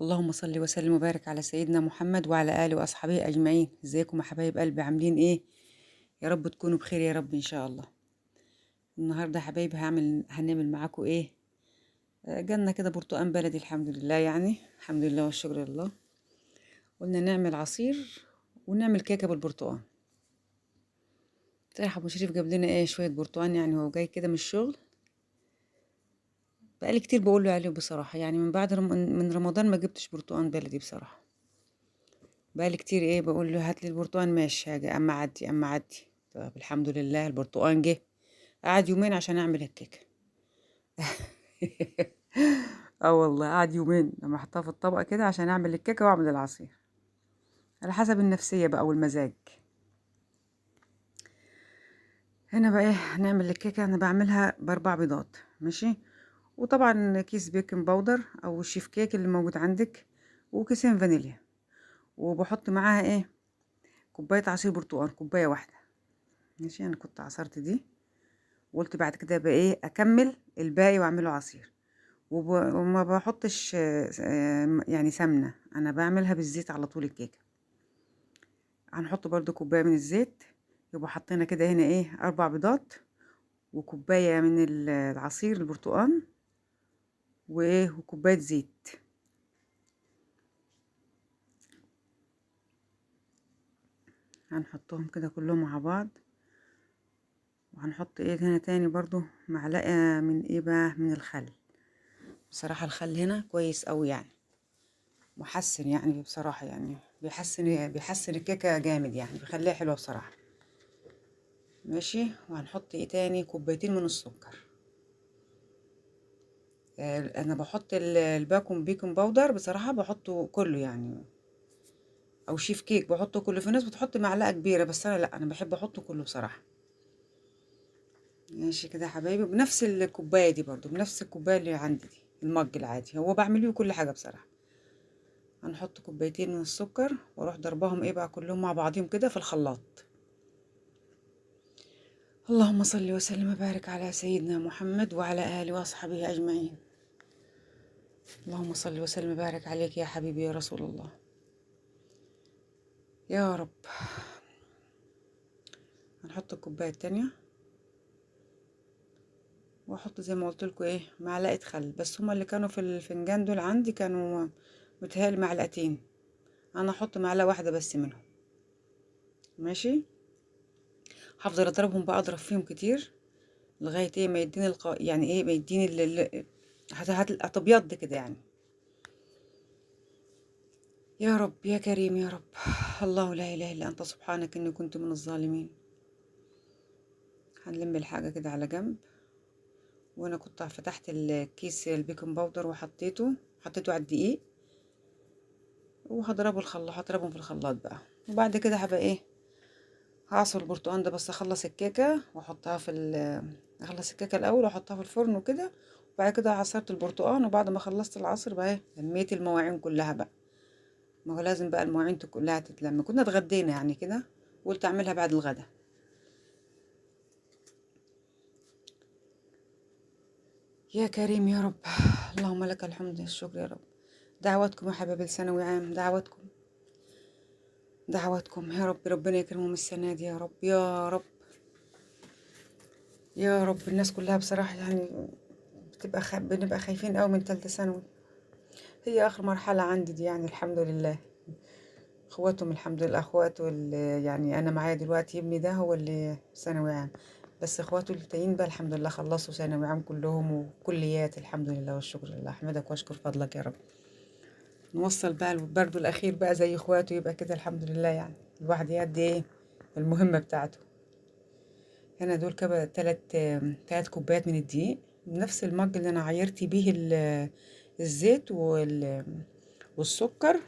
اللهم صل وسلم وبارك على سيدنا محمد وعلى آله وأصحابه أجمعين. ازيكم يا حبايب قلبي، عاملين ايه؟ يا رب تكونوا بخير يا رب إن شاء الله. النهاردة يا حبايبي هنعمل معاكم ايه؟ جالنا كده برتقان بلدي، الحمد لله، يعني الحمد لله والشكر لله. قلنا نعمل عصير ونعمل كيكة بالبرتقان. طيب أبو شريف جاب لنا ايه شوية برتقان، يعني هو جاي كده من الشغل. بقالي كتير بقول له عليه بصراحة، يعني من بعد من رمضان ما جبتش برتقان بلدي بصراحة. بقالي كتير ايه بقول له هات لي البرتقان، ماشي هاجي اما اعدي اما اعدي. طب الحمد لله البرتقان جه. قعد يومين عشان اعمل الكيكه. اه والله قعد يومين لما احطها في الطبق كده عشان اعمل الكيكه واعمل العصير، على حسب النفسيه بقى والمزاج. هنا بقى ايه هنعمل الكيكه، انا بعملها ب4 بيضات، ماشي. وطبعا كيس بيكنج باودر او الشيف كيك اللي موجود عندك، وكيسين فانيليا. وبحط معاها ايه كوبايه عصير برتقال، كوبايه واحده، ماشي. انا كنت عصرت دي وقلت بعد كده بقى ايه اكمل الباقي واعمله عصير. وما بحطش يعني سمنة، انا بعملها بالزيت على طول الكيكة. هنحط برضو كوباية من الزيت، يبقى حطينا كده هنا ايه 4 بيضات وكوباية من العصير البرتقال وايه وكوباية زيت. هنحطهم كده كلهم مع بعض. وهنحط ايه هنا تاني برضو معلقة من ايه بقى من الخل. بصراحة الخل هنا كويس قوي، يعني محسن، يعني بصراحة يعني بيحسن الكيكة جامد، يعني بيخليها حلوة بصراحة، ماشي. وهنحط ايه تاني كوبايتين من السكر. انا بحط الباكم بيكنج باودر بصراحة بحطه كله يعني، او شيف كيك بحطه كله. في ناس بتحط معلقة كبيرة بس انا لا، انا بحب احطه كله بصراحة. ماشي كده يا حبايبي، بنفس الكوباية دي برضو، بنفس الكوباية اللي عندي دي، المج العادي هو بعمل بيه كل حاجة بصراحة. هنحط كوبايتين من السكر واروح ضربهم ايه بقى كلهم مع بعضهم كده في الخلاط. اللهم صل وسلم وبارك على سيدنا محمد وعلى آله وأصحابه أجمعين. اللهم صل وسلم وبارك عليك يا حبيبي يا رسول الله يا رب. هنحط الكوباية التانية واحط زي ما قلت لكم ايه معلقة خل، بس هما اللي كانوا في الفنجان دول عندي كانوا متهيألي معلقتين، انا احط معلقة واحدة بس منهم، ماشي. هفضل اضربهم بقى، اضرب فيهم كتير لغاية ايه ما يديني يعني ايه ما يديني هتبيض كده يعني. يا رب يا كريم يا رب. الله لا اله الا انت سبحانك اني كنت من الظالمين. هنلم الحاجة كده على جنب. وانا كنت فتحت الكيس البيكنج باودر حطيته على الدقيق، هضربهم في الخلاط بقى. وبعد كده هبقى ايه هعصر البرتقال ده، بس اخلص الكيكه واحطها اخلص الكيكه الاول واحطها في الفرن وكده. وبعد كده عصرت البرتقال، وبعد ما خلصت العصر بقى ايه لميت المواعين كلها بقى. ما هو لازم بقى المواعين كلها تتلم، كنا اتغدينا يعني كده، قلت اعملها بعد الغدا. يا كريم يا رب. اللهم لك الحمد والشكر يا رب. دعواتكم يا حبايب الثانوي عام، دعواتكم يا رب، ربنا يكرمهم السنة دي يا رب يا رب يا رب. الناس كلها بصراحة يعني بنبقى خايفين قوي من تالتة ثانوي، هي آخر مرحلة عندي دي، يعني الحمد لله. اخواتهم الحمد لله، اخواته اللي يعني انا معايا دلوقتي ابني ده هو اللي ثانوي عام، بس اخواته التانيين بقى الحمد لله خلصوا ثانوي عام كلهم وكليات، الحمد لله والشكر لله. احمدك واشكر فضلك يا رب. نوصل بقى البرد الاخير بقى زي اخواته، يبقى كده الحمد لله، يعني الواحد يأدي ايه المهمة بتاعته. هنا دول كده تلات كوبايات من الدقيق، نفس المج اللي انا عايرت بيه الزيت والسكر،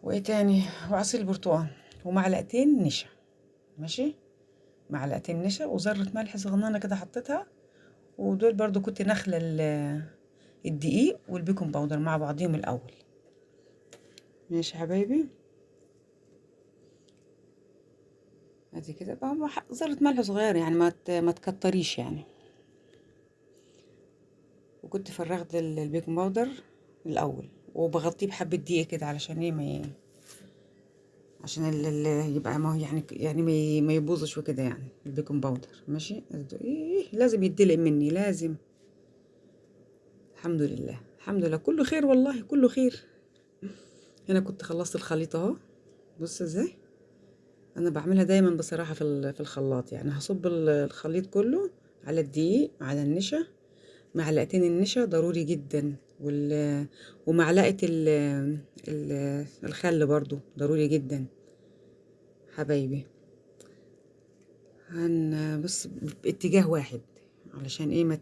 وايه تاني وعصير البرتقال، ومعلقتين نشا، ماشي. معلقتين نشا وذرة ملح صغننة كده حطيتها. ودول برضو كنت نخلة الدقيق والبيكنج باودر مع بعضهم الاول، ماشي يا حبايبي. ادي كده بقى ذرة ملح صغيرة، يعني ما تكتريش يعني. وكنت فرغت البيكنج باودر الاول، وبغطيه بحبه دقيق كده علشان ايه عشان يبقى ما هو يعني ما يبوظش وكده، يعني البيكنج باودر ماشي. إيه لازم يدلق مني لازم. الحمد لله الحمد لله، كله خير والله كله خير. هنا كنت خلصت الخليط اهو. بص ازاي انا بعملها دايما بصراحه في الخلاط، يعني هصب الخليط كله على الدقيق على النشا، معلقتين النشا ضروري جدا، ومعلقه الخل برضو ضروري جدا حبايبي. بص باتجاه واحد علشان ايه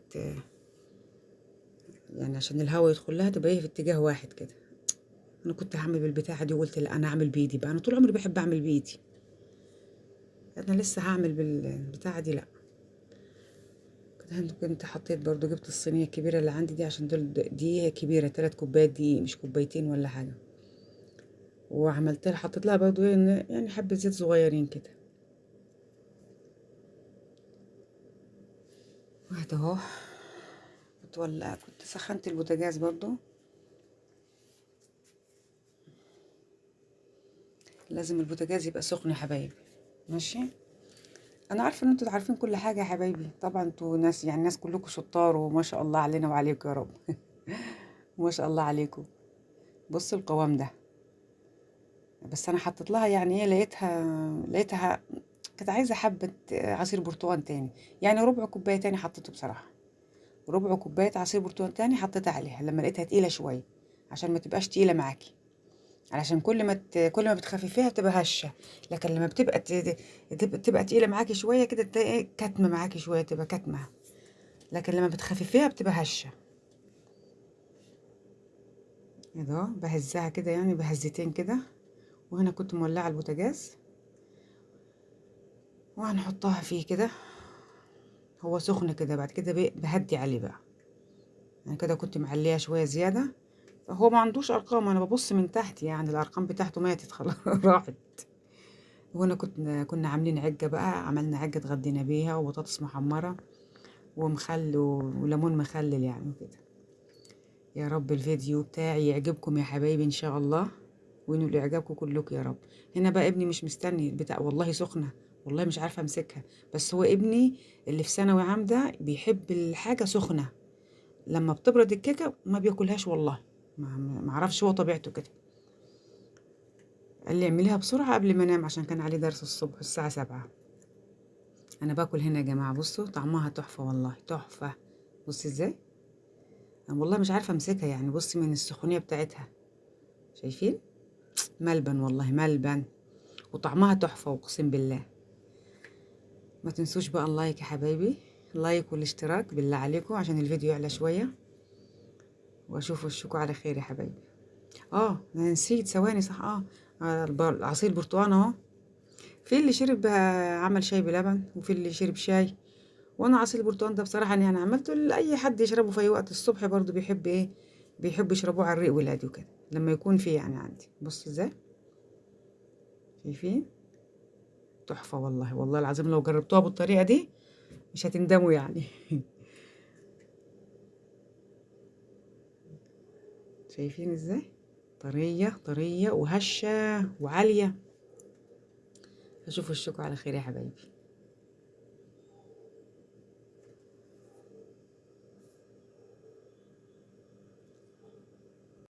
يعني عشان الهواء يدخل لها تبقى ايه في اتجاه واحد كده. انا كنت هعمل بالبتاعه دي وقلت لا انا اعمل بايدي بقى، انا طول عمري بحب اعمل بايدي، انا لسه هعمل بالبتاعه دي لا. كنت حطيت برضو، جبت الصينيه الكبيره اللي عندي دي عشان دي كبيره 3 كوبايات دي مش كوبايتين ولا حاجه، وعملت لها حطيت لها برضو يعني حبه زيت صغيرين كده. واحده اهو. كنت سخنت البوتاجاز برضو، لازم البوتاجاز يبقى سخن يا حبايبي ماشي. انا عارفه ان انتوا عارفين كل حاجه يا حبايبي، طبعا انتوا ناس يعني ناس كلكم شطار وما شاء الله علينا وعليكم يا رب. ما شاء الله عليكم. بص القوام ده، بس انا حطيت لها يعني ايه، لقيتها كنت عايزه حبه عصير برتقال تاني، يعني ربع كوبايه تاني حطيته بصراحه، ربع كوبايه عصير برتقال تاني حطيتها عليها لما لقيتها تقيله شويه، عشان ما تبقاش تقيله معاكي، علشان كل ما بتخففيها بتبقى هشه، لكن لما تبقى تقيله معاكي شويه كده تلاقي كتمه معاكي شويه تبقى كتمه، لكن لما بتخففيها بتبقى هشه. كده بهزها كده يعني بهزتين كده. وهنا كنت مولعه البوتاجاز وهنحطها فيه كده، هو سخن كده، بعد كده بهدي عليه بقى، يعني كده كنت معليه شويه زياده. هو ما عندوش ارقام، انا ببص من تحت يعني الارقام بتاعته ماتت خلاص راحت. وهنا كنا عاملين عجه بقى، عملنا عجه اتغدينا بيها وبطاطس محمره ومخل وليمون مخلل يعني وكده. يا رب الفيديو بتاعي يعجبكم يا حبايبي ان شاء الله، وينول اعجابكم كلكم يا رب. هنا بقى ابني مش مستني البتاع، والله سخنه والله مش عارفه امسكها، بس هو ابني اللي في ثانوي عام ده بيحب الحاجه سخنه، لما بتبرد الكيكه ما بياكلهاش والله، ما اعرفش هو طبيعته كده. قال لي اعمليها بسرعه قبل ما انام عشان كان عليه درس الصبح الساعه 7. انا باكل هنا يا جماعه، بصوا طعمها تحفه والله تحفه. بصي ازاي انا والله مش عارفه امسكها، يعني بصي من السخونيه بتاعتها، شايفين ملبن والله ملبن، وطعمها تحفه اقسم بالله. ما تنسوش بقى اللايك يا حبايبي، اللايك والاشتراك بالله عليكم عشان الفيديو يعلى شويه، واشوف وشكم على خير يا حبايبي. انا نسيت ثواني صح. عصير برتقال اهو، في اللي شرب عمل شاي بلبن، وفي اللي شرب شاي، وانا عصير البرتقال ده بصراحه يعني انا عملته لاي حد يشربه في اي وقت الصبح، برضو بيحب بيحب يشربوه على الريق والهادي وكده لما يكون فيه يعني عندي. بص ازاي شايفين تحفه والله والله العظيم، لو جربتوها بالطريقه دي مش هتندموا يعني. شايفين ازاي طريه طريه وهشه وعاليه. اشوف وشكوا على خير يا حبايبي.